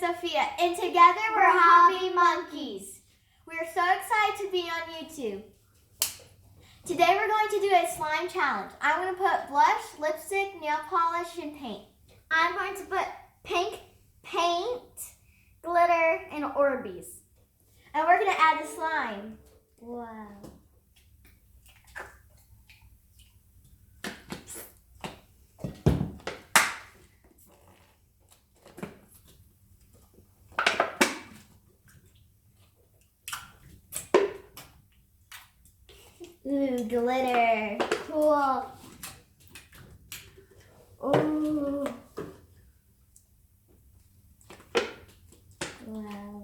Sophia, and together we're Hobby Monkeys. We're so excited to be on YouTube. Today we're going to do a slime challenge. I'm going to put blush, lipstick, nail polish, and paint. I'm going to put pink paint, glitter, and Orbeez. And we're going to add the slime. Wow. Ooh, glitter. Cool. Ooh. Wow.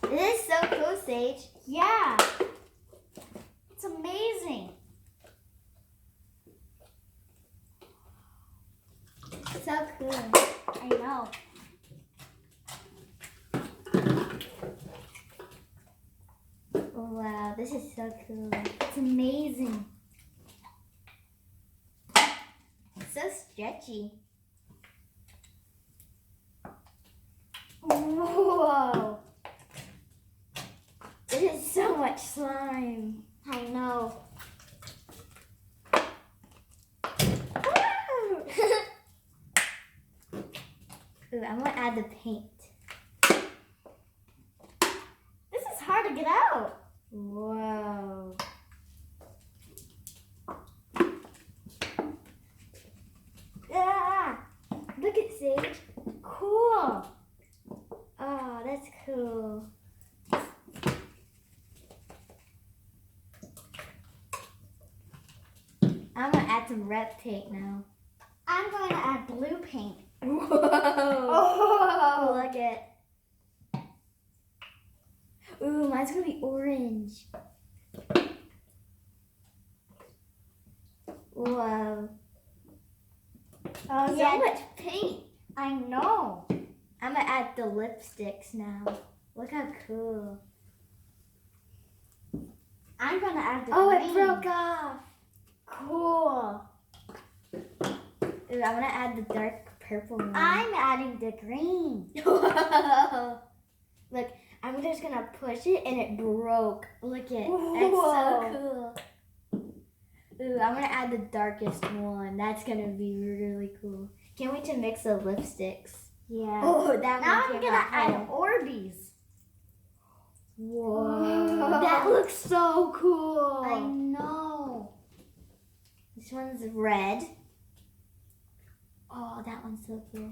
This is so cool, Saige. Yeah. It's amazing. So cool. I know. Wow, this is so cool. It's amazing. It's so stretchy. Whoa. This is so much slime. I know. Ooh, I'm gonna add the paint. This is hard to get out. Whoa. Yeah. Look at Saige. Cool. Oh, that's cool. I'm gonna add some red paint now. I'm going to add blue paint. Whoa. Oh. Look at. Ooh, mine's gonna be orange. Whoa. Oh, So yeah. much paint. I know. I'm gonna add the lipsticks now. Look how cool. I'm going to add the Oh, green. it broke off. Cool. Ooh, I'm gonna add the dark purple one. I'm adding the green. Whoa. Look, I'm just gonna push it and it broke. Look at it. That's so cool. Ooh, I'm gonna add the darkest one. That's gonna be really cool. Can't wait to mix the lipsticks. Yeah. Oh, that Now one I'm came going to out add home. Orbeez. Whoa. That looks so cool. I know. This one's red. Oh, that one's so cool.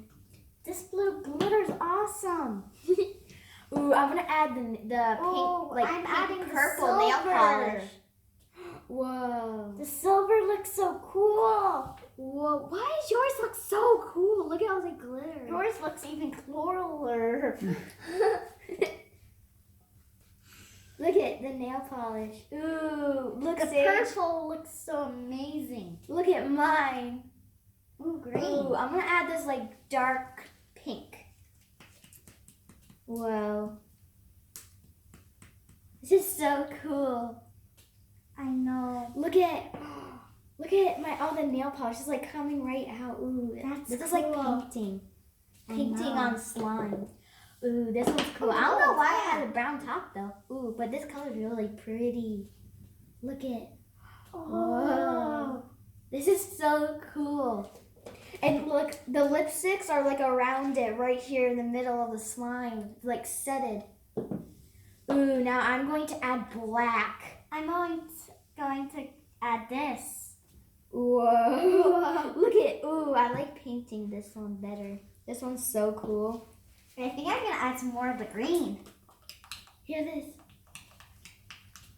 This blue glitter's awesome. Ooh, I'm gonna add the pink, Oh, like I'm pink adding the purple nail silver. polish. Whoa. The silver looks so cool. Whoa. Why does yours look so cool? Look at all the glitter. Yours looks even cooler. Look at the nail polish. Ooh, look The Saige. purple looks so amazing. Look at mine. Ooh, green. Ooh, I'm gonna add this like dark pink. Whoa. This is so cool. I know. Look at my all the nail polish is like coming right out. Ooh, That's this is like cool. painting. I Painting know. on slime. Ooh, this one's cool. I don't know why I had a brown top though. Ooh, but this color's really pretty. Look at. Whoa. This is so cool. And look, the lipsticks are like around it right here in the middle of the slime, like setted. Ooh, now I'm going to add black. I'm going to add this. Whoa. Look at, ooh, I like painting this one better. This one's so cool. I think I'm going to add some more of the green. Hear this.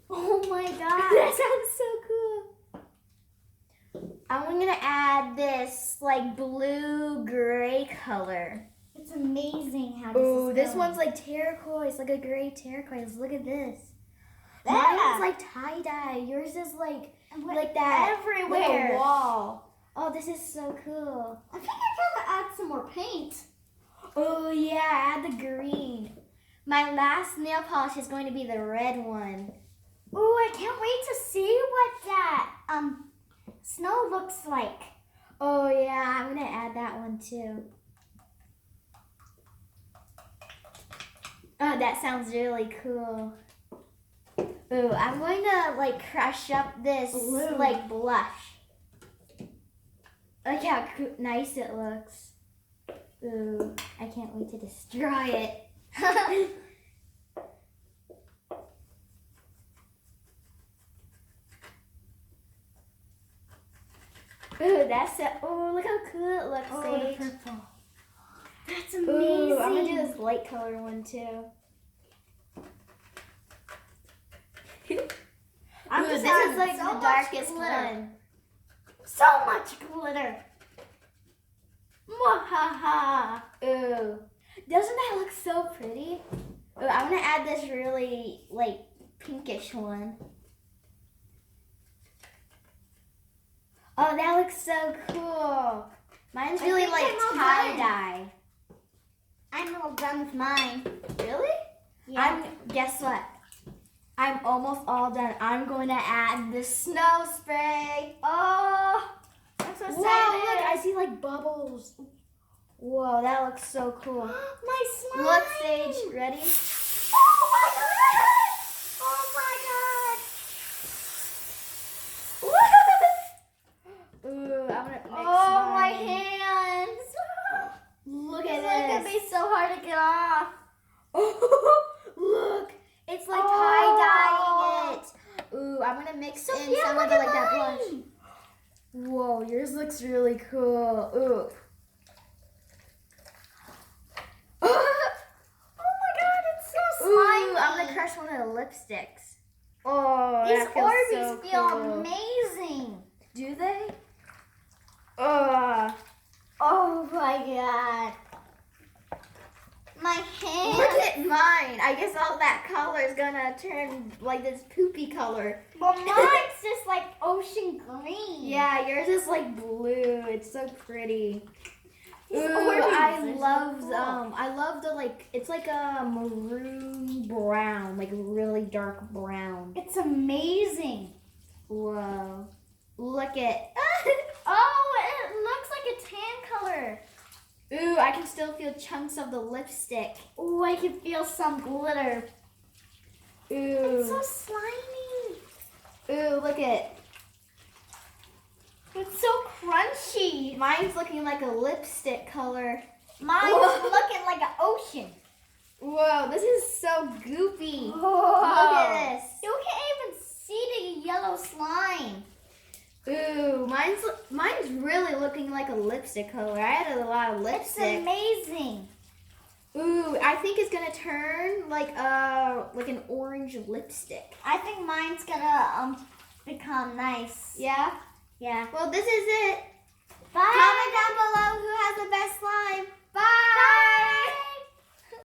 Oh my That god. sounds so cool. I'm gonna add this like blue-gray color. It's amazing how this Ooh, is this going. one's like turquoise, like a gray turquoise. Look at this. Yeah. Mine's like tie-dye. Yours is like that. everywhere. Like a wall. Oh, this is so cool. I think I gotta add some more paint. Oh yeah, add the green. My last nail polish is going to be the red one. Ooh, I can't wait to see what that snow, snow, looks like. Oh yeah, I'm gonna add that one too. that sounds really cool. Ooh, I'm going to like crush up this Blue. like blush. Look how nice it looks. Ooh, I can't wait to destroy it. Ooh, that's it. Ooh, look how cool it looks, Saige. The purple. That's amazing. Ooh, I'm gonna do this light color one too. I'm Ooh, just this adding is like so the much darkest glitter. one. So much glitter. Mwahaha. Ooh, doesn't that look so pretty? Ooh, I'm gonna add this really like pinkish one. Oh, that looks so cool. Mine's I really think like I'm all tie dye. I'm all done with mine. Really? Guess what? I'm almost all done. I'm going to add the snow spray. Oh, I'm so excited. Whoa, look, I see like bubbles. Whoa, that looks so cool. My slime. Look, Saige, ready? Oh my god! Oh my god! Ooh, I'm gonna mix Oh my mine. hands! Look It's at like gonna this. be so hard to get off. Look, it's like Oh. tie-dyeing it. Ooh, I'm gonna mix in Sophia, some look of the, at like that blush. mine. Whoa, yours looks really cool. Ooh. Oh my god, it's so Ooh, slimy. I'm gonna crush one of the lipsticks. Oh, These that feels Orbeez so feel cool. amazing. Do they? Oh, Oh my god. My hand. look at mine. I guess all that color is gonna turn like this poopy color. But mine's just like ocean green. Yeah, yours is like blue. It's so pretty. Ooh, These Orbeez I are so love cool. I love the like it's like a maroon brown, like really dark brown. It's amazing. Whoa. Look at Oh, it looks like a tan color. Ooh, I can still feel chunks of the lipstick. Oh, I can feel some glitter. Ooh. It's so slimy. Ooh, look at It's so crunchy. mine's looking like a lipstick color. Mine's Whoa. looking like an ocean. Whoa, this is so goopy. Whoa. Look at this. You can't even see the yellow slime. Ooh, mine's really looking like a lipstick color. I added a lot of It's lipstick. amazing. Ooh, I think it's gonna turn like an orange lipstick. I think mine's gonna become nice. Yeah. Yeah. Well, this is it.